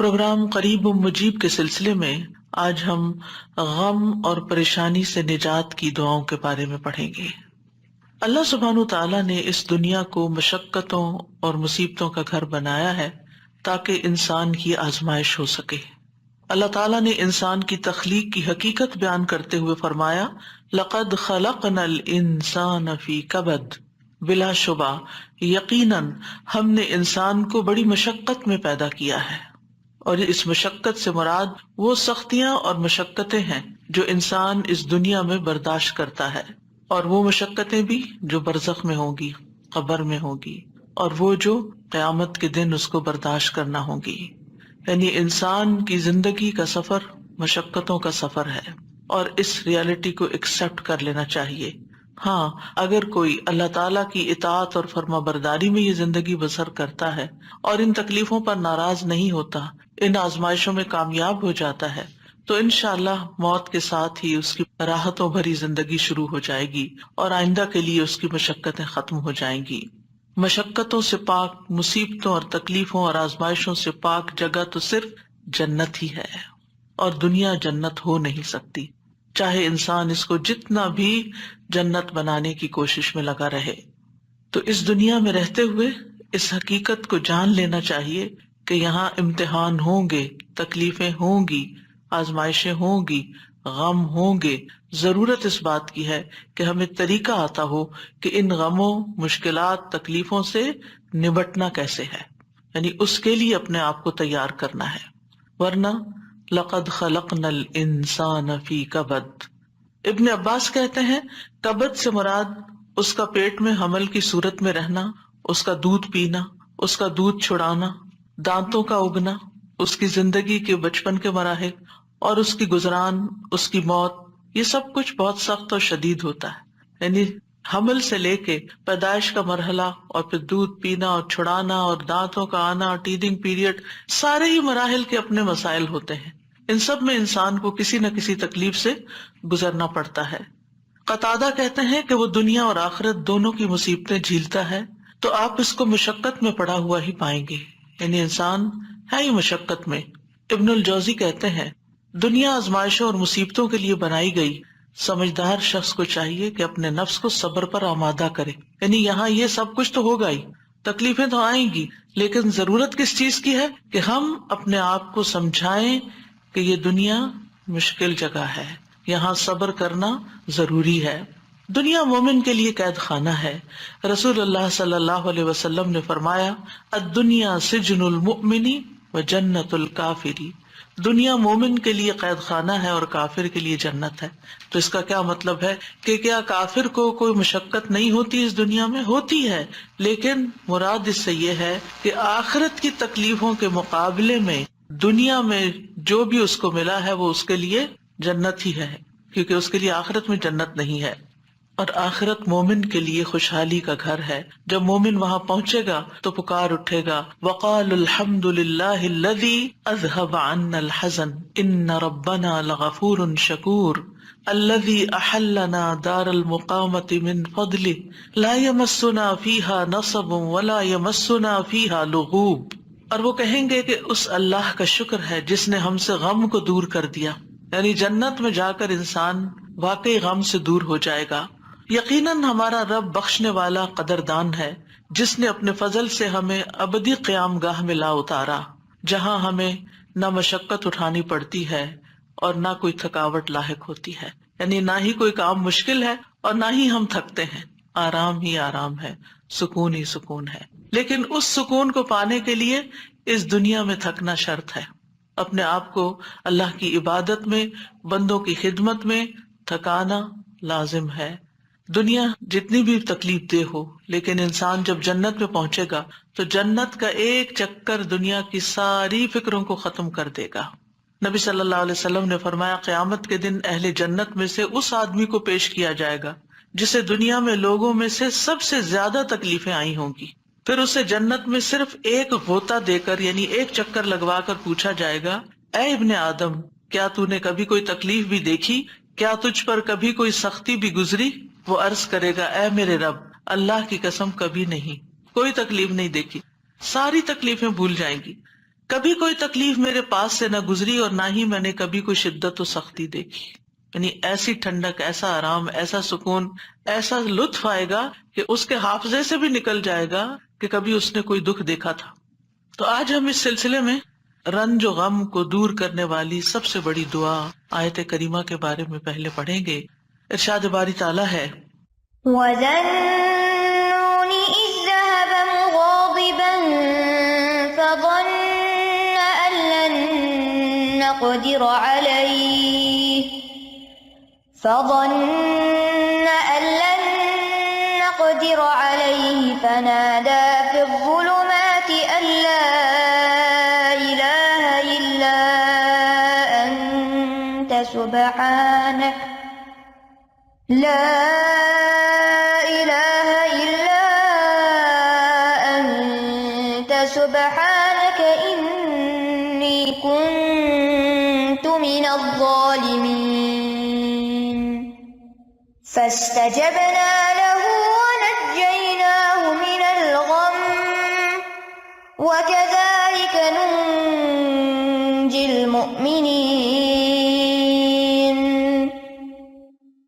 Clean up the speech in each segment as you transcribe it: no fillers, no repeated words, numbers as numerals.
Programme قریب و مجیب کے سلسلے میں آج ہم غم اور پریشانی سے نجات کی دعاؤں کے بارے میں پڑھیں گے۔ اللہ سبحانہ تعالیٰ نے اس دنیا کو مشقتوں اور مصیبتوں کا گھر بنایا ہے تاکہ انسان کی آزمائش ہو سکے۔ اللہ تعالیٰ نے انسان کی تخلیق کی حقیقت بیان کرتے ہوئے فرمایا، لقد خلقنا الانسان فی کبد، بلا شبہ یقیناً ہم نے انسان کو بڑی مشقت میں پیدا کیا ہے، اور اس مشقت سے مراد وہ سختیاں اور مشقتیں ہیں جو انسان اس دنیا میں برداشت کرتا ہے، اور وہ مشقتیں بھی جو برزخ میں ہوں گی، قبر میں ہوں گی، اور وہ جو قیامت کے دن اس کو برداشت کرنا ہوں گی۔ یعنی انسان کی زندگی کا سفر مشقتوں کا سفر ہے، اور اس ریالٹی کو ایکسپٹ کر لینا چاہیے۔ ہاں، اگر کوئی اللہ تعالیٰ کی اطاعت اور فرما برداری میں یہ زندگی بسر کرتا ہے اور ان تکلیفوں پر ناراض نہیں ہوتا، ان آزمائشوں میں کامیاب ہو جاتا ہے، تو انشاءاللہ موت کے ساتھ ہی اس کی راحتوں بھری زندگی شروع ہو جائے گی اور آئندہ کے لیے اس کی مشقتیں ختم ہو جائیں گی۔ مشقتوں سے پاک، مصیبتوں اور تکلیفوں اور آزمائشوں سے پاک جگہ تو صرف جنت ہی ہے، اور دنیا جنت ہو نہیں سکتی، چاہے انسان اس کو جتنا بھی جنت بنانے کی کوشش میں لگا رہے۔ تو اس دنیا میں رہتے ہوئے اس حقیقت کو جان لینا چاہیے کہ یہاں امتحان ہوں گے، تکلیفیں ہوں گی، آزمائشیں ہوں گی، غم ہوں گے۔ ضرورت اس بات کی ہے کہ ہمیں طریقہ آتا ہو کہ ان غموں، مشکلات، تکلیفوں سے نبٹنا کیسے ہے، یعنی اس کے لیے اپنے آپ کو تیار کرنا ہے، ورنہ لقد خلقنا الانسان فی کبد۔ ابن عباس کہتے ہیں کبد سے مراد اس کا پیٹ میں حمل کی صورت میں رہنا، اس کا دودھ پینا، اس کا دودھ چھڑانا، دانتوں کا اگنا، اس کی زندگی کے بچپن کے مراحل اور اس کی گزران، اس کی موت، یہ سب کچھ بہت سخت اور شدید ہوتا ہے۔ یعنی حمل سے لے کے پیدائش کا مرحلہ اور پھر دودھ پینا اور چھڑانا اور دانتوں کا آنا، ٹیدنگ پیریڈ، سارے ہی مراحل کے اپنے مسائل ہوتے ہیں۔ ان سب میں انسان کو کسی نہ کسی تکلیف سے گزرنا پڑتا ہے۔ قتادہ کہتے ہیں کہ وہ دنیا اور آخرت دونوں کی مصیبتیں جھیلتا ہے تو آپ اس کو مشقت میں پڑا ہوا ہی پائیں گے، یعنی انسان ہے ہی مشقت میں۔ ابن الجوزی کہتے ہیں دنیا آزمائشوں اور مصیبتوں کے لیے بنائی گئی، سمجھدار شخص کو چاہیے کہ اپنے نفس کو صبر پر آمادہ کرے۔ یعنی یہاں یہ سب کچھ تو ہوگا ہی، تکلیفیں تو آئیں گی، لیکن ضرورت کس چیز کی ہے کہ ہم اپنے آپ کو سمجھائیں کہ یہ دنیا مشکل جگہ ہے، یہاں صبر کرنا ضروری ہے۔ دنیا مومن کے لیے قید خانہ ہے۔ رسول اللہ صلی اللہ علیہ وسلم نے فرمایا، الدنیا سجن المؤمن و جنت الکافری، دنیا مومن کے لیے قید خانہ ہے اور کافر کے لیے جنت ہے۔ تو اس کا کیا مطلب ہے کہ کیا کافر کو کوئی مشقت نہیں ہوتی اس دنیا میں؟ ہوتی ہے، لیکن مراد اس سے یہ ہے کہ آخرت کی تکلیفوں کے مقابلے میں دنیا میں جو بھی اس کو ملا ہے وہ اس کے لیے جنت ہی ہے، کیونکہ اس کے لیے آخرت میں جنت نہیں ہے۔ اور آخرت مومن کے لیے خوشحالی کا گھر ہے۔ جب مومن وہاں پہنچے گا تو پکار اٹھے گا، وقال الحمد للہ الذی اذهب عنا الحزن ان ربنا لغفور شکور الذی احلنا دار المقامۃ من فضله لا يمسنا فيها نصب ولا يمسنا فيها لغوب۔ اور وہ کہیں گے کہ اس اللہ کا شکر ہے جس نے ہم سے غم کو دور کر دیا، یعنی جنت میں جا کر انسان واقعی غم سے دور ہو جائے گا۔ یقیناً ہمارا رب بخشنے والا قدردان ہے، جس نے اپنے فضل سے ہمیں ابدی قیام گاہ میں لا اتارا، جہاں ہمیں نہ مشقت اٹھانی پڑتی ہے اور نہ کوئی تھکاوٹ لاحق ہوتی ہے، یعنی نہ ہی کوئی کام مشکل ہے اور نہ ہی ہم تھکتے ہیں، آرام ہی آرام ہے، سکون ہی سکون ہے۔ لیکن اس سکون کو پانے کے لیے اس دنیا میں تھکنا شرط ہے۔ اپنے آپ کو اللہ کی عبادت میں، بندوں کی خدمت میں تھکانا لازم ہے۔ دنیا جتنی بھی تکلیف دہ ہو، لیکن انسان جب جنت میں پہنچے گا تو جنت کا ایک چکر دنیا کی ساری فکروں کو ختم کر دے گا۔ نبی صلی اللہ علیہ وسلم نے فرمایا، قیامت کے دن اہل جنت میں سے اس آدمی کو پیش کیا جائے گا جسے دنیا میں لوگوں میں سے سب سے زیادہ تکلیفیں آئی ہوں گی، پھر اسے جنت میں صرف ایک غوطہ دے کر، یعنی ایک چکر لگوا کر پوچھا جائے گا، اے ابن آدم، کیا تو نے کبھی کوئی تکلیف بھی دیکھی؟ کیا تجھ پر کبھی کوئی سختی بھی گزری؟ وہ عرض کرے گا، اے میرے رب، اللہ کی قسم کبھی نہیں، کوئی تکلیف نہیں دیکھی۔ ساری تکلیفیں بھول جائیں گی، کبھی کوئی تکلیف میرے پاس سے نہ گزری اور نہ ہی میں نے کبھی کوئی شدت و سختی دیکھی. یعنی ایسی ٹھنڈک، ایسا آرام، ایسا سکون، ایسا لطف آئے گا کہ اس کے حافظے سے بھی نکل جائے گا کہ کبھی اس نے کوئی دکھ دیکھا تھا. تو آج ہم اس سلسلے میں رنج و غم کو دور کرنے والی سب سے بڑی دعا آیت کریمہ کے بارے میں پہلے پڑھیں گے. ارشاد باری تعالیٰ ہے وَذَنُّونِ إِذْ ذَّهَبَ مُغَاضِبًا فَظَنَّ أَن لَّن نَّقْدِرَ عَلَيْهِ فَنَادَىٰ فِي الظُّلُمَاتِ أَن لَّا إِلَٰهَ إِلَّا أَنتَ سُبْحَانَكَ إِنِّي كُنتُ مِنَ الظَّالِمِينَ. فَاسْتَجَبْنَا لَهُ وَنَجَّيْنَاهُ مِنَ الْغَمِّ وَكَذَٰلِكَ نُنجِي الْمُؤْمِنِينَ.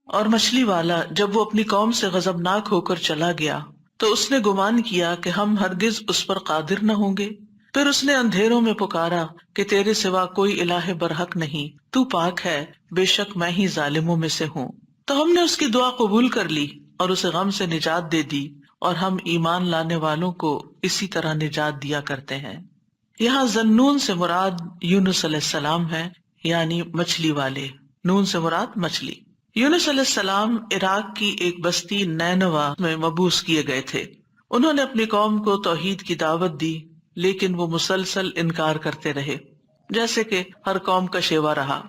اور مچھلی والا جب وہ اپنی قوم سے غضبناک ہو کر چلا گیا تو اس نے گمان کیا کہ ہم ہرگز اس پر قادر نہ ہوں گے. پھر اس نے اندھیروں میں پکارا کہ تیرے سوا کوئی الہ برحق نہیں، تو پاک ہے، بے شک میں ہی ظالموں میں سے ہوں. تو ہم نے اس کی دعا قبول کر لی اور اسے غم سے نجات دے دی، اور ہم ایمان لانے والوں کو اسی طرح نجات دیا کرتے ہیں. یہاں ذنون سے مراد یونس علیہ السلام ہے، یعنی مچھلی والے. نون سے مراد مچھلی. یونس علیہ السلام عراق کی ایک بستی نینوا میں مبعوث کیے گئے تھے. انہوں نے اپنی قوم کو توحید کی دعوت دی، لیکن وہ مسلسل انکار کرتے رہے، جیسے کہ ہر قوم کا شیوا رہا.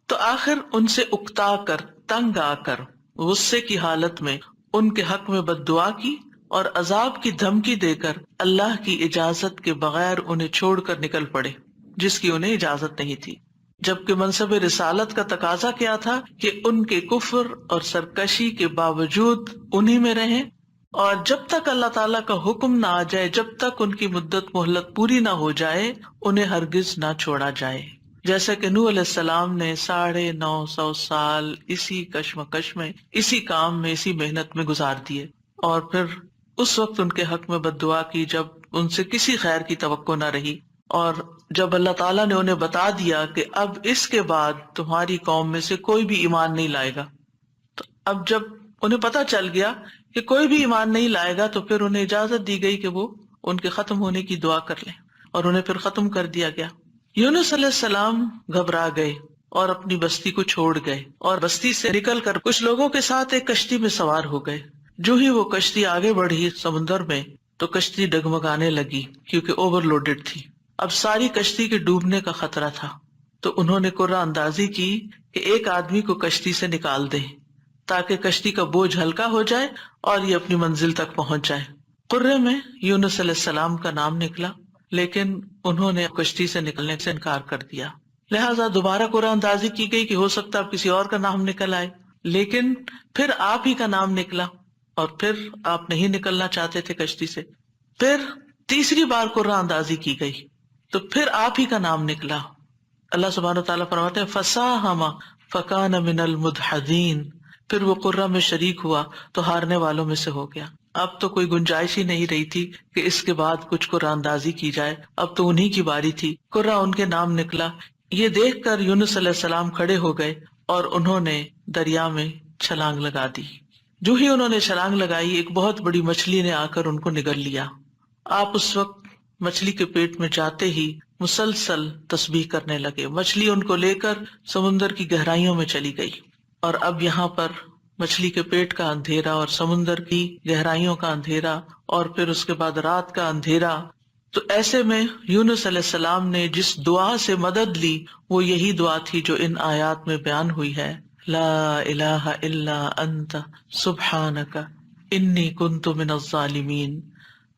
تو آخر ان سے اکتا کر، تنگ آ کر، غصے کی حالت میں ان کے حق میں بد دعا کی اور عذاب کی دھمکی دے کر اللہ کی اجازت کے بغیر انہیں چھوڑ کر نکل پڑے، جس کی انہیں اجازت نہیں تھی. جبکہ منصب رسالت کا تقاضا کیا تھا کہ ان کے کفر اور سرکشی کے باوجود انہی میں رہیں، اور جب تک اللہ تعالیٰ کا حکم نہ آ جائے، جب تک ان کی مدت مہلت پوری نہ ہو جائے، انہیں ہرگز نہ چھوڑا جائے. جیسا کہ نوح علیہ السلام نے 950 سال اسی کشمکش میں، اسی کام میں، اسی محنت میں گزار دیے، اور پھر اس وقت ان کے حق میں بد دعا کی جب ان سے کسی خیر کی توقع نہ رہی. اور جب اللہ تعالیٰ نے انہیں بتا دیا کہ اب اس کے بعد تمہاری قوم میں سے کوئی بھی ایمان نہیں لائے گا، تو اب جب انہیں پتہ چل گیا کہ کوئی بھی ایمان نہیں لائے گا، تو پھر انہیں اجازت دی گئی کہ وہ ان کے ختم ہونے کی دعا کر لیں، اور انہیں پھر ختم کر دیا گیا. یونس علیہ السلام گھبرا گئے اور اپنی بستی کو چھوڑ گئے، اور بستی سے نکل کر کچھ لوگوں کے ساتھ ایک کشتی میں سوار ہو گئے. جو ہی وہ کشتی آگے بڑھی سمندر میں تو کشتی ڈگمگانے لگی کیونکہ اوور لوڈڈ تھی. اب ساری کشتی کے ڈوبنے کا خطرہ تھا، تو انہوں نے قرعہ اندازی کی کہ ایک آدمی کو کشتی سے نکال دیں تاکہ کشتی کا بوجھ ہلکا ہو جائے اور یہ اپنی منزل تک پہنچ جائے. قرعے میں یونس علیہ السلام کا نام نکلا، لیکن انہوں نے کشتی سے نکلنے سے انکار کر دیا. لہٰذا دوبارہ قرعہ اندازی کی گئی کہ ہو سکتا اب کسی اور کا نام نکل آئے، لیکن پھر آپ ہی کا نام نکلا، اور پھر آپ نہیں نکلنا چاہتے تھے کشتی سے. پھر تیسری بار قرعہ اندازی کی گئی تو پھر آپ ہی کا نام نکلا. اللہ سبحانہ وتعالیٰ فرماتے ہیں فَسَاهَمَ فَكَانَ مِنَ الْمُدْحَضِينَ، پھر وہ قرعہ میں شریک ہوا تو ہارنے والوں میں سے ہو گیا. اب تو کوئی گنجائش ہی نہیں رہی تھی کہ اس کے بعد کچھ قرعہ اندازی کی جائے، اب تو انہی کی باری تھی. قرعہ ان کے نام نکلا. یہ دیکھ کر یونس علیہ السلام کھڑے ہو گئے اور انہوں نے دریا میں چھلانگ لگا دی. جو ہی انہوں نے چھلانگ لگائی، ایک بہت بڑی مچھلی نے آ کر ان کو نگل لیا. آپ اس وقت مچھلی کے پیٹ میں جاتے ہی مسلسل تسبیح کرنے لگے. مچھلی ان کو لے کر سمندر کی گہرائیوں میں چلی گئی، اور اب یہاں پر مچھلی کے پیٹ کا اندھیرا اور سمندر کی گہرائیوں کا اندھیرا اور پھر اس کے بعد رات کا اندھیرا. تو ایسے میں یونس علیہ السلام نے جس دعا سے مدد لی وہ یہی دعا تھی جو ان آیات میں بیان ہوئی ہے، لا الہ الا انت سبحانک انی کنت من الظالمین.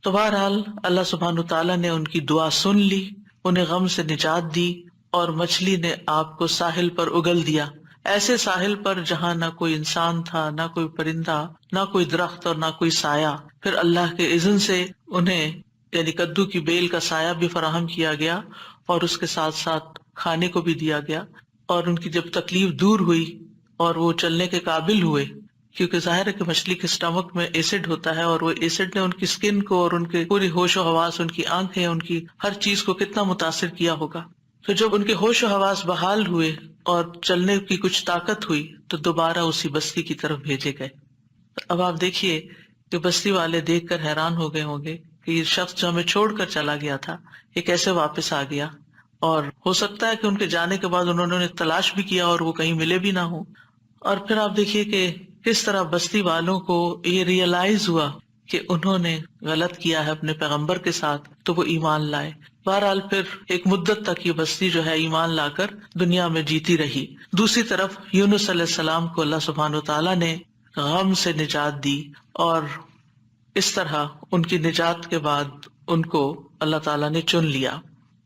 تو بہرحال اللہ سبحانہ تعالیٰ نے ان کی دعا سن لی، انہیں غم سے نجات دی، اور مچھلی نے آپ کو ساحل پر اگل دیا، ایسے ساحل پر جہاں نہ کوئی انسان تھا، نہ کوئی پرندہ، نہ کوئی درخت اور نہ کوئی سایہ. پھر اللہ کے اذن سے انہیں یعنی کدو کی بیل کا سایہ بھی فراہم کیا گیا، اور اس کے ساتھ ساتھ کھانے کو بھی دیا گیا، اور ان کی جب تکلیف دور ہوئی اور وہ چلنے کے قابل ہوئے، کیونکہ ظاہر ہے کہ مچھلی کے اسٹمک میں ایسڈ ہوتا ہے، اور وہ ایسڈ نے ان کی سکن کو اور ان کے پوری ہوش و حواس، ان کی آنکھیں، ان کی ہر چیز کو کتنا متاثر کیا ہوگا. تو جب ان کے ہوش و حواس بحال ہوئے اور چلنے کی کچھ طاقت ہوئی تو دوبارہ اسی بستی کی طرف بھیجے گئے. اب آپ دیکھیے کہ بستی والے دیکھ کر حیران ہو گئے ہوں گے کہ یہ شخص جو ہمیں چھوڑ کر چلا گیا تھا یہ کیسے واپس آ گیا، اور ہو سکتا ہے کہ ان کے جانے کے بعد انہوں نے تلاش بھی کیا اور وہ کہیں ملے بھی نہ ہوں. اور پھر آپ دیکھیے کہ کس طرح بستی والوں کو یہ ریئلائز ہوا کہ انہوں نے غلط کیا ہے اپنے پیغمبر کے ساتھ، تو وہ ایمان لائے. بہرحال پھر ایک مدت تک یہ بستی جو ہے ایمان لا کر دنیا میں جیتی رہی. دوسری طرف یونس علیہ السلام کو اللہ سبحانہ وتعالیٰ نے غم سے نجات دی، اور اس طرح ان کی نجات کے بعد ان کو اللہ تعالیٰ نے چن لیا.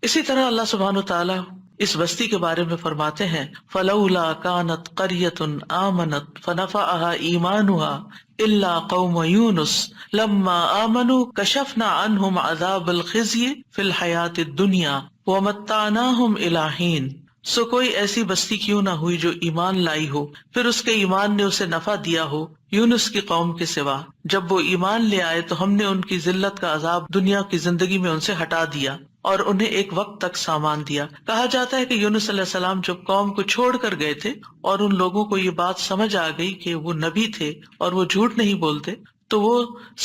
اسی طرح اللہ سبحانہ وتعالیٰ اس بستی کے بارے میں فرماتے ہیں فَلَوْلَا كَانَتْ قَرْيَةٌ آمَنَتْ فَنَفَعَهَا إِيمَانُهَا إِلَّا قَوْمَ يُونُسَ لَمَّا آمَنُوا كَشَفْنَا عَنْهُمْ عَذَابَ الْخِزْيِ فِي الْحَيَاةِ الدُّنْيَا وَمَتَّعْنَاهُمْ إِلَىٰ حِينٍ. سو کوئی ایسی بستی کیوں نہ ہوئی جو ایمان لائی ہو پھر اس کے ایمان نے اسے نفع دیا ہو یونس کی قوم کے سوا. جب وہ ایمان لے آئے تو ہم نے ان کی ذلت کا عذاب دنیا کی زندگی میں ان سے ہٹا دیا اور انہیں ایک وقت تک سامان دیا. کہا جاتا ہے کہ یونس علیہ السلام جب قوم کو چھوڑ کر گئے تھے اور ان لوگوں کو یہ بات سمجھ آ گئی کہ وہ نبی تھے اور وہ جھوٹ نہیں بولتے، تو وہ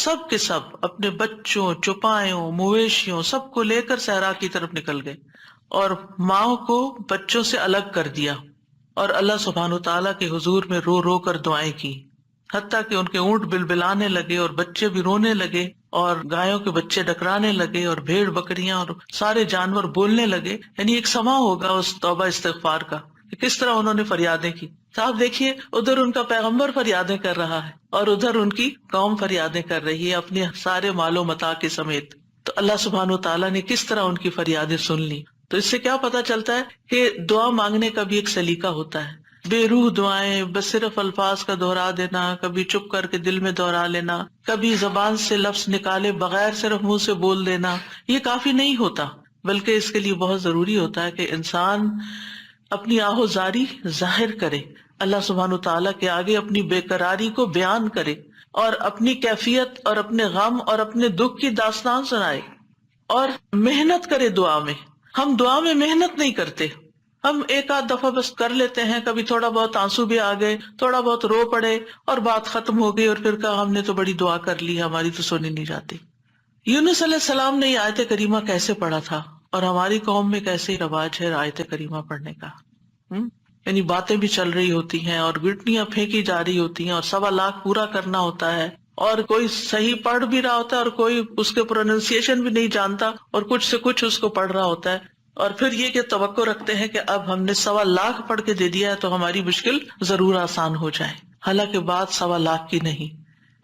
سب کے سب اپنے بچوں، چوپایوں، مویشیوں سب کو لے کر صحرا کی طرف نکل گئے اور ماں کو بچوں سے الگ کر دیا، اور اللہ سبحانہ وتعالیٰ کے حضور میں رو رو کر دعائیں کی، حتیٰ کہ ان کے اونٹ بلبلانے لگے اور بچے بھی رونے لگے اور گایوں کے بچے ڈکرانے لگے اور بھیڑ بکریاں اور سارے جانور بولنے لگے. یعنی ایک سما ہوگا اس توبہ استغفار کا کہ کس طرح انہوں نے فریادیں کی. تو آپ دیکھیے ادھر ان کا پیغمبر فریادیں کر رہا ہے اور ادھر ان کی قوم فریادیں کر رہی ہے اپنے سارے مال و متاع کے سمیت. تو اللہ سبحانہ وتعالیٰ نے کس طرح ان کی فریادیں سن لی. تو اس سے کیا پتا چلتا ہے کہ دعا مانگنے کا بھی ایک سلیقہ ہوتا ہے. بے روح دعائیں، بس صرف الفاظ کا دہرا دینا، کبھی چپ کر کے دل میں دہرا لینا، کبھی زبان سے لفظ نکالے بغیر صرف منہ سے بول دینا، یہ کافی نہیں ہوتا، بلکہ اس کے لیے بہت ضروری ہوتا ہے کہ انسان اپنی آہوزاری ظاہر کرے، اللہ سبحانہ وتعالیٰ کے آگے اپنی بے قراری کو بیان کرے اور اپنی کیفیت اور اپنے غم اور اپنے دکھ کی داستان سنائے اور محنت کرے دعا میں. ہم دعا میں محنت نہیں کرتے، ہم ایک آدھ دفعہ بس کر لیتے ہیں، کبھی تھوڑا بہت آنسو بھی آ گئے، تھوڑا بہت رو پڑے اور بات ختم ہو گئی اور پھر کہا ہم نے تو بڑی دعا کر لی، ہماری تو سنی نہیں جاتی. یونس علیہ السلام نے یہ آیت کریمہ کیسے پڑھا تھا اور ہماری قوم میں کیسے رواج ہے آیت کریمہ پڑھنے کا. یعنی باتیں بھی چل رہی ہوتی ہیں اور گٹنیاں پھینکی جا رہی ہوتی ہیں اور 1.25 لاکھ پورا کرنا ہوتا ہے اور کوئی صحیح پڑھ بھی رہا ہوتا ہے اور کوئی اس کے پروننسیشن بھی نہیں جانتا اور کچھ سے کچھ اس کو پڑھ رہا ہوتا ہے، اور پھر یہ کہ توقع رکھتے ہیں کہ اب ہم نے 1.25 لاکھ پڑھ کے دے دیا ہے تو ہماری مشکل ضرور آسان ہو جائے. حالانکہ بات 1.25 لاکھ کی نہیں،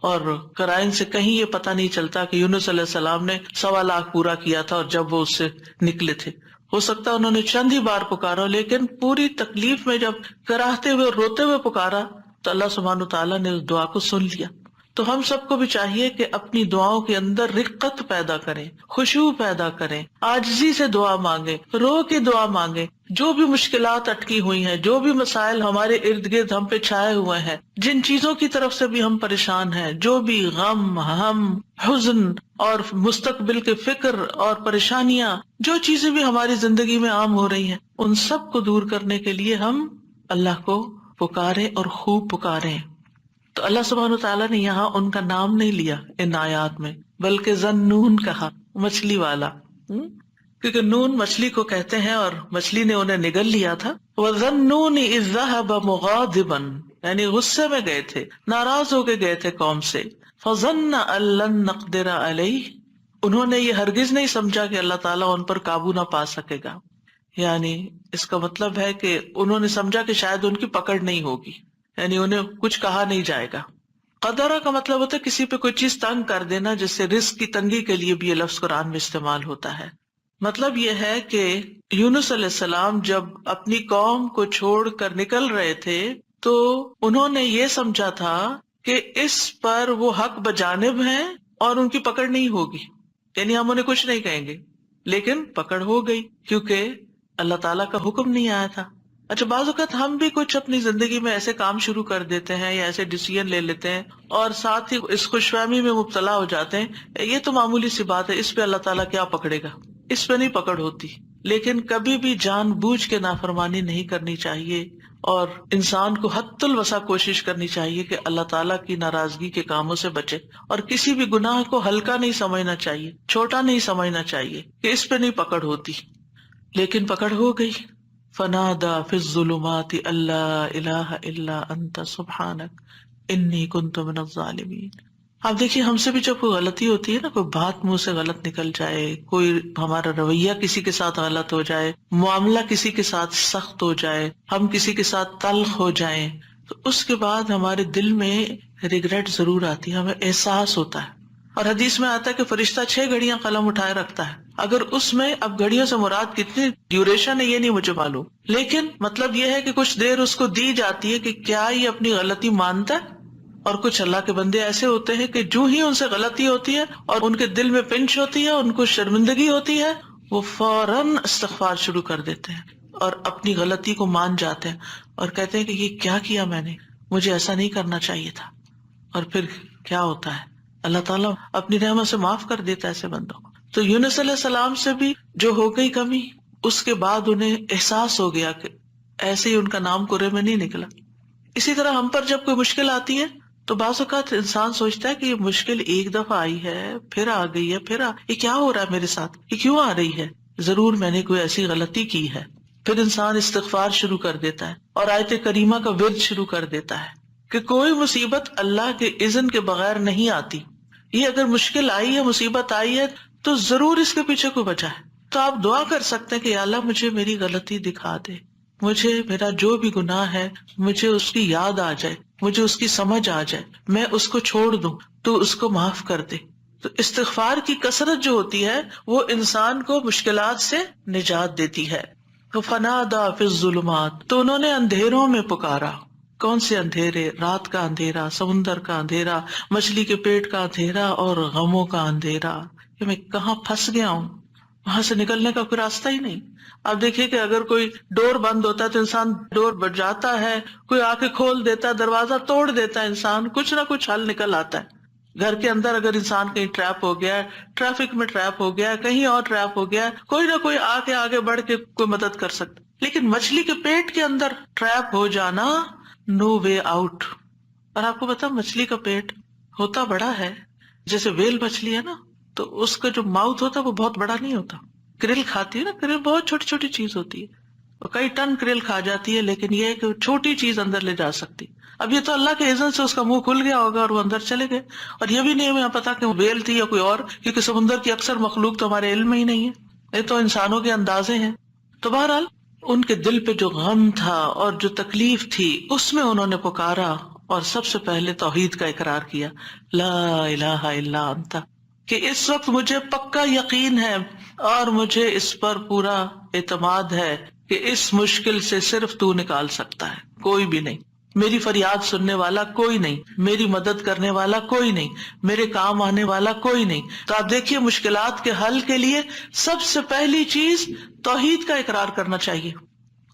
اور قرائن سے کہیں یہ پتہ نہیں چلتا کہ یونس علیہ السلام نے 1.25 لاکھ پورا کیا تھا اور جب وہ اس سے نکلے تھے. ہو سکتا ہے انہوں نے چند ہی بار پکارا، لیکن پوری تکلیف میں جب کراہتے ہوئے روتے ہوئے پکارا تو اللہ سبحانہ تعالیٰ نے اس دعا کو سن لیا. تو ہم سب کو بھی چاہیے کہ اپنی دعاؤں کے اندر رقت پیدا کریں، خشوع پیدا کریں، عاجزی سے دعا مانگیں، رو کے دعا مانگیں. جو بھی مشکلات اٹکی ہوئی ہیں، جو بھی مسائل ہمارے ارد گرد ہم پہ چھائے ہوئے ہیں، جن چیزوں کی طرف سے بھی ہم پریشان ہیں، جو بھی غم، ہم، حزن اور مستقبل کے فکر اور پریشانیاں، جو چیزیں بھی ہماری زندگی میں عام ہو رہی ہیں، ان سب کو دور کرنے کے لیے ہم اللہ کو پکاریں اور خوب پکاریں. تو اللہ سبحانہ تعالیٰ نے یہاں ان کا نام نہیں لیا ان آیات میں، بلکہ ذنون کہا، مچھلی والا، کیونکہ نون مچھلی کو کہتے ہیں اور مچھلی نے انہیں نگل لیا تھا. وَذَنُّونِ إِذْ ذَهَبَ مُغَاضِبًا، یعنی غصے میں گئے تھے، ناراض ہو کے گئے تھے قوم سے. فَظَنَّ أَن لَّن نَّقْدِرَ عَلَيْهِ، انہوں نے یہ ہرگز نہیں سمجھا کہ اللہ تعالیٰ ان پر قابو نہ پا سکے گا. یعنی اس کا مطلب ہے کہ انہوں نے سمجھا کہ شاید ان کی پکڑ نہیں ہوگی، یعنی انہیں کچھ کہا نہیں جائے گا. قدرہ کا مطلب ہوتا ہے کسی پہ کوئی چیز تنگ کر دینا، جس سے رزق کی تنگی کے لیے بھی یہ لفظ قرآن میں استعمال ہوتا ہے. مطلب یہ ہے کہ یونس علیہ السلام جب اپنی قوم کو چھوڑ کر نکل رہے تھے تو انہوں نے یہ سمجھا تھا کہ اس پر وہ حق بجانب ہیں اور ان کی پکڑ نہیں ہوگی، یعنی ہم انہیں کچھ نہیں کہیں گے. لیکن پکڑ ہو گئی کیونکہ اللہ تعالیٰ کا حکم نہیں آیا تھا. اچھا، بعض اوقات ہم بھی کچھ اپنی زندگی میں ایسے کام شروع کر دیتے ہیں یا ایسے ڈیسیژن لے لیتے ہیں اور ساتھ ہی اس خوش فہمی میں مبتلا ہو جاتے ہیں یہ تو معمولی سی بات ہے، اس پہ اللہ تعالیٰ کیا پکڑے گا، اس پہ نہیں پکڑ ہوتی. لیکن کبھی بھی جان بوجھ کے نافرمانی نہیں کرنی چاہیے اور انسان کو حد الوسع کوشش کرنی چاہیے کہ اللہ تعالیٰ کی ناراضگی کے کاموں سے بچے اور کسی بھی گناہ کو ہلکا نہیں سمجھنا چاہیے، چھوٹا نہیں سمجھنا چاہیے کہ اس پہ نہیں پکڑ ہوتی. لیکن پکڑ ہو گئی. فنادا فی الظلمات اللہ الہ الا انت سبحانک انی کنت من الظالمین. آپ دیکھیے ہم سے بھی جب کوئی غلطی ہوتی ہے نا، کوئی بات منہ سے غلط نکل جائے، کوئی ہمارا رویہ کسی کے ساتھ غلط ہو جائے، معاملہ کسی کے ساتھ سخت ہو جائے، ہم کسی کے ساتھ تلخ ہو جائیں، تو اس کے بعد ہمارے دل میں ریگریٹ ضرور آتی ہے، ہمیں احساس ہوتا ہے. اور حدیث میں آتا ہے کہ فرشتہ 6 گھڑیاں قلم اٹھائے رکھتا ہے. اگر اس میں، اب گھڑیوں سے مراد کتنی ڈیوریشن ہے یہ نہیں مجھے معلوم، لیکن مطلب یہ ہے کہ کچھ دیر اس کو دی جاتی ہے کہ کیا یہ اپنی غلطی مانتا ہے. اور کچھ اللہ کے بندے ایسے ہوتے ہیں کہ جو ہی ان سے غلطی ہوتی ہے اور ان کے دل میں پنچ ہوتی ہے، ان کو شرمندگی ہوتی ہے، وہ فوراً استغفار شروع کر دیتے ہیں اور اپنی غلطی کو مان جاتے ہیں اور کہتے ہیں کہ یہ کیا کیا میں نے، مجھے ایسا نہیں کرنا چاہیے تھا. اور پھر کیا ہوتا ہے، اللہ تعالیٰ اپنی رحمت سے معاف کر دیتا ہے ایسے بندوں کو. تو یونس علیہ السلام سے بھی جو ہو گئی کمی، اس کے بعد انہیں احساس ہو گیا کہ ایسے ہی ان کا نام کرے میں نہیں نکلا. اسی طرح ہم پر جب کوئی مشکل آتی ہے تو بعض اوقات انسان سوچتا ہے کہ یہ مشکل ایک دفعہ آئی ہے، پھر آ گئی ہے، یہ کیا ہو رہا ہے میرے ساتھ، یہ کیوں آ رہی ہے، ضرور میں نے کوئی ایسی غلطی کی ہے. پھر انسان استغفار شروع کر دیتا ہے اور آیت کریمہ کا ورد شروع کر دیتا ہے کہ کوئی مصیبت اللہ کے اذن کے بغیر نہیں آتی. یہ اگر مشکل آئی ہے، مصیبت آئی ہے تو ضرور اس کے پیچھے کوئی وجہ ہے. تو آپ دعا کر سکتے ہیں کہ یا اللہ مجھے میری غلطی دکھا دے، مجھے میرا جو بھی گناہ ہے مجھے اس کی یاد آ جائے، مجھے اس کی سمجھ آ جائے، میں اس کو چھوڑ دوں، تو اس کو معاف کر دے. تو استغفار کی کثرت جو ہوتی ہے وہ انسان کو مشکلات سے نجات دیتی ہے. تو فنادا فی الظلمات، تو انہوں نے اندھیروں میں پکارا. کون سے اندھیرے؟ رات کا اندھیرا، سمندر کا اندھیرا، مچھلی کے پیٹ کا اندھیرا اور غموں کا اندھیرا کہ میں کہاں پھنس گیا ہوں، وہاں سے نکلنے کا کوئی راستہ ہی نہیں. اب دیکھیے کہ اگر کوئی ڈور بند ہوتا ہے تو انسان ڈور بجاتا ہے، کوئی آ کے کھول دیتا ہے، دروازہ توڑ دیتا ہے، انسان کچھ نہ کچھ حل نکل آتا ہے. گھر کے اندر اگر انسان کہیں ٹریپ ہو گیا ہے، ٹریفک میں ٹریپ ہو گیا ہے، کہیں اور ٹریپ ہو گیا ہے، کوئی نہ کوئی آ کے آگے بڑھ کے کوئی مدد کر سکتا. لیکن مچھلی کے پیٹ کے اندر ٹریپ ہو جانا، نو وے آؤٹ. اور آپ کو پتا مچھلی کا پیٹ ہوتا بڑا ہے، جیسے ویل مچھلی ہے نا، تو اس کا جو ماؤتھ ہوتا ہے وہ بہت بڑا نہیں ہوتا. کرل کھاتی ہے نا، کرل بہت چھوٹی چھوٹی چیز ہوتی ہے، اور کئی ٹن کرل کھا جاتی ہے، لیکن یہ ہے کہ چھوٹی چیز اندر لے جا سکتی. اب یہ تو اللہ کے اذن سے اس کا منہ کھل گیا ہوگا اور وہ اندر چلے گئے، اور یہ بھی نہیں ہمیں پتا کہ وہ ویل تھی یا کوئی اور، کیونکہ سمندر کی اکثر مخلوق تو ہمارے علم میں ہی نہیں ہے، یہ تو انسانوں کے اندازے ہیں. تو بہرحال ان کے دل پہ جو غم تھا اور جو تکلیف تھی اس میں انہوں نے پکارا اور سب سے پہلے توحید کا اقرار کیا، لا الہ الا انت، کہ اس وقت مجھے پکا یقین ہے اور مجھے اس پر پورا اعتماد ہے کہ اس مشکل سے صرف تو نکال سکتا ہے، کوئی بھی نہیں. میری فریاد سننے والا کوئی نہیں، میری مدد کرنے والا کوئی نہیں، میرے کام آنے والا کوئی نہیں. تو آپ دیکھیے مشکلات کے حل کے لیے سب سے پہلی چیز توحید کا اقرار کرنا چاہیے.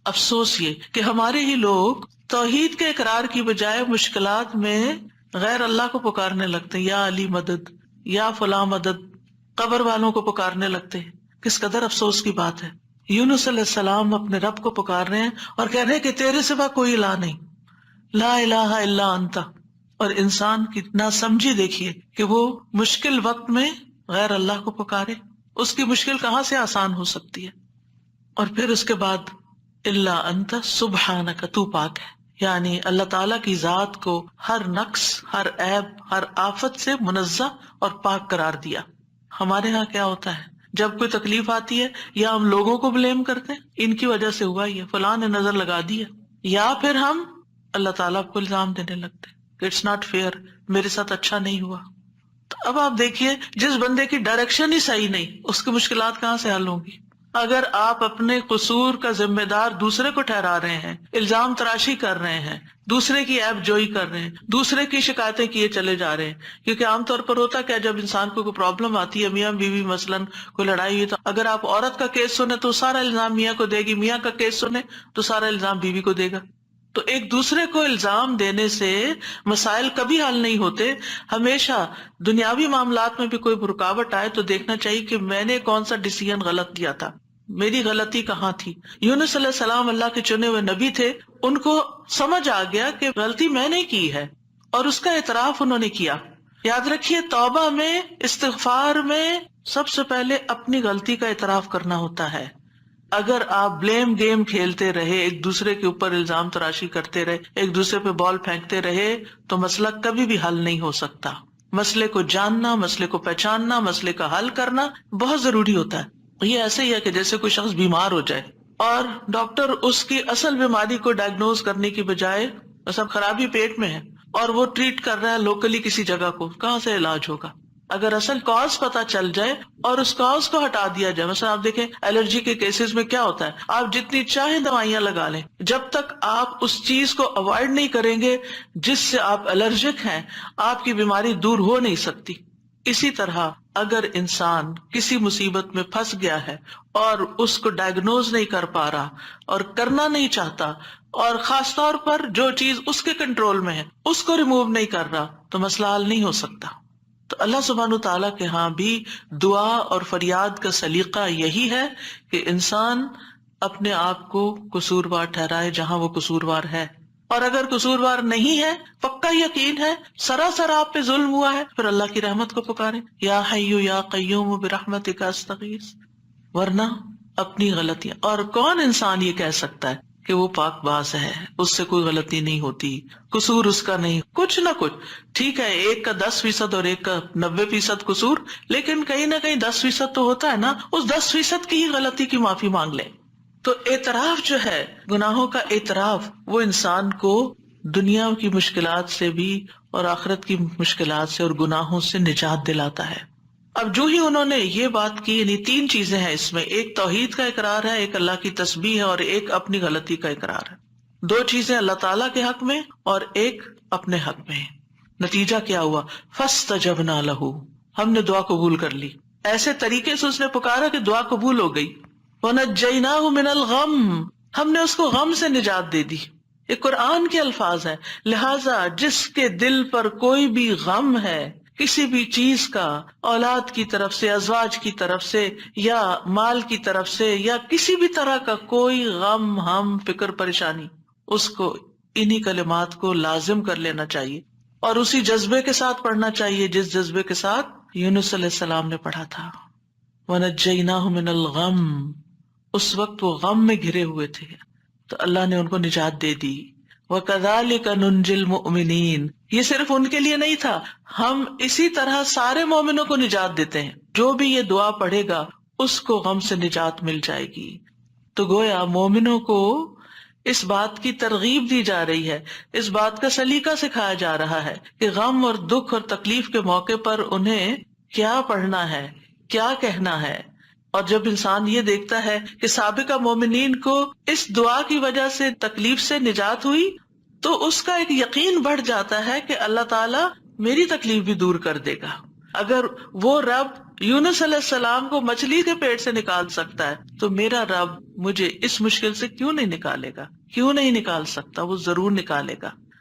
افسوس یہ کہ ہمارے ہی لوگ توحید کے اقرار کی بجائے مشکلات میں غیر اللہ کو پکارنے لگتے ہیں، یا علی مدد، یا فلاں مدد، قبر والوں کو پکارنے لگتے ہیں. کس قدر افسوس کی بات ہے. یونس علیہ السلام اپنے رب کو پکار رہے ہیں اور کہہ رہے ہیں کہ تیرے سوا کوئی الہ نہیں، لا الہ الا انت. اور انسان کی ناسمجھی دیکھیے کہ وہ مشکل وقت میں غیر اللہ کو پکارے، اس کی مشکل کہاں سے آسان ہو سکتی ہے. اور پھر اس کے بعد الا انت سبحانک، تو پاک ہے، یعنی اللہ تعالیٰ کی ذات کو ہر نقص، ہر عیب، ہر آفت سے منزہ اور پاک قرار دیا. ہمارے ہاں کیا ہوتا ہے، جب کوئی تکلیف آتی ہے یا ہم لوگوں کو بلیم کرتے ہیں، ان کی وجہ سے ہوا ہی ہے، فلاں نے نظر لگا دی ہے، یا پھر ہم اللہ تعالیٰ کو الزام دینے لگتے ہیں، اٹس ناٹ فیئر، میرے ساتھ اچھا نہیں ہوا. تو اب آپ دیکھیے جس بندے کی ڈائریکشن ہی صحیح نہیں، اس کی مشکلات کہاں سے حل ہوں گی. اگر آپ اپنے قصور کا ذمہ دار دوسرے کو ٹھہرا رہے ہیں، الزام تراشی کر رہے ہیں، دوسرے کی عیب جوئی کر رہے ہیں، دوسرے کی شکایتیں کیے چلے جا رہے ہیں، کیونکہ عام طور پر ہوتا کیا، جب انسان کو کوئی پرابلم آتی ہے، میاں بیوی مثلاً کوئی لڑائی ہوئی، تو اگر آپ عورت کا کیس سنیں تو سارا الزام میاں کو دے گی، میاں کا کیس سنیں تو سارا الزام بیوی کو دے گا. تو ایک دوسرے کو الزام دینے سے مسائل کبھی حل نہیں ہوتے. ہمیشہ دنیاوی معاملات میں بھی کوئی رکاوٹ آئے تو دیکھنا چاہیے کہ میں نے کون سا ڈیسیژن غلط لیا تھا، میری غلطی کہاں تھی. یونس علیہ السلام اللہ کے چنے ہوئے نبی تھے، ان کو سمجھ آ گیا کہ غلطی میں نے کی ہے اور اس کا اعتراف انہوں نے کیا. یاد رکھیے توبہ میں، استغفار میں سب سے پہلے اپنی غلطی کا اعتراف کرنا ہوتا ہے. اگر آپ بلیم گیم کھیلتے رہے، ایک دوسرے کے اوپر الزام تراشی کرتے رہے، ایک دوسرے پہ بال پھینکتے رہے، تو مسئلہ کبھی بھی حل نہیں ہو سکتا. مسئلے کو جاننا، مسئلے کو پہچاننا، مسئلے کا حل کرنا بہت ضروری ہوتا ہے. یہ ایسے ہی ہے کہ جیسے کوئی شخص بیمار ہو جائے اور ڈاکٹر اس کی اصل بیماری کو ڈائگنوز کرنے کی بجائے، مثلا خرابی پیٹ میں ہے اور وہ ٹریٹ کر رہا ہے لوکلی کسی جگہ کو، کہاں سے علاج ہوگا؟ اگر اصل کاز پتا چل جائے اور اس کاز کو ہٹا دیا جائے. مثلا آپ دیکھیں الرجی کے کیسز میں کیا ہوتا ہے، آپ جتنی چاہیں دوائیاں لگا لیں، جب تک آپ اس چیز کو اوائڈ نہیں کریں گے جس سے آپ الرجک ہیں، آپ کی بیماری دور ہو نہیں سکتی. اسی طرح اگر انسان کسی مصیبت میں پھنس گیا ہے اور اس کو ڈائگنوز نہیں کر پا رہا اور کرنا نہیں چاہتا، اور خاص طور پر جو چیز اس کے کنٹرول میں ہے اس کو ریموو نہیں کر رہا، تو مسئلہ حل نہیں ہو سکتا. تو اللہ سبحانہ تعالیٰ کے ہاں بھی دعا اور فریاد کا سلیقہ یہی ہے کہ انسان اپنے آپ کو قصوروار ٹھہرائے جہاں وہ قصوروار ہے، اور اگر قصوروار نہیں ہے، پکا یقین ہے سراسر آپ پہ ظلم ہوا ہے، پھر اللہ کی رحمت کو پکارے، یا حی یا قیوم برحمتک استغیث. ورنہ اپنی غلطیاں، اور کون انسان یہ کہہ سکتا ہے کہ وہ پاک باز ہے، اس سے کوئی غلطی نہیں ہوتی، قصور اس کا نہیں، کچھ نہ کچھ. ٹھیک ہے ایک کا 10% اور ایک کا 90% قصور، لیکن کہیں نہ کہیں 10% تو ہوتا ہے نا، اس 10% کی ہی غلطی کی معافی مانگ لے. تو اعتراف جو ہے، گناہوں کا اعتراف، وہ انسان کو دنیا کی مشکلات سے بھی اور آخرت کی مشکلات سے اور گناہوں سے نجات دلاتا ہے. اب جو ہی انہوں نے یہ بات کی، یعنی 3 چیزیں ہیں اس میں، ایک توحید کا اقرار ہے، ایک اللہ کی تسبیح ہے، اور ایک اپنی غلطی کا اقرار ہے. 2 چیزیں اللہ تعالیٰ کے حق میں اور ایک اپنے حق میں. نتیجہ کیا ہوا؟ فاستجبنا لہ، ہم نے دعا قبول کر لی. ایسے طریقے سے اس نے پکارا کہ دعا قبول ہو گئی. ونجیناہ من الغم، ہم نے اس کو غم سے نجات دے دی. یہ قرآن کے الفاظ ہیں. لہذا جس کے دل پر کوئی بھی غم ہے، کسی بھی چیز کا، اولاد کی طرف سے، ازواج کی طرف سے، یا مال کی طرف سے، یا کسی بھی طرح کا کوئی غم، ہم، فکر، پریشانی، اس کو انہی کلمات کو لازم کر لینا چاہیے اور اسی جذبے کے ساتھ پڑھنا چاہیے جس جذبے کے ساتھ یونس علیہ السلام نے پڑھا تھا. وَنَجَّيْنَاهُ مِنَ الْغَمِّ، اس وقت وہ غم میں گھرے ہوئے تھے تو اللہ نے ان کو نجات دے دی. وَكَذَلِكَ نُنْجِي الْمُؤْمِنِينَ، یہ صرف ان کے لیے نہیں تھا، ہم اسی طرح سارے مومنوں کو نجات دیتے ہیں. جو بھی یہ دعا پڑھے گا اس کو غم سے نجات مل جائے گی. تو گویا مومنوں کو اس بات کی ترغیب دی جا رہی ہے، اس بات کا سلیقہ سکھایا جا رہا ہے کہ غم اور دکھ اور تکلیف کے موقع پر انہیں کیا پڑھنا ہے، کیا کہنا ہے. اور جب انسان یہ دیکھتا ہے کہ سابقہ مومنین کو اس دعا کی وجہ سے تکلیف سے نجات ہوئی، تو اس کا ایک یقین بڑھ جاتا ہے کہ اللہ تعالیٰ میری تکلیف بھی دور کر دے گا. اگر وہ رب یونس علیہ السلام کو مچھلی کے پیٹ سے نکال سکتا ہے تو میرا رب مجھے اس مشکل سے کیوں نہیں نکالے گا، کیوں نہیں نکال سکتا، وہ ضرور نکالے گا.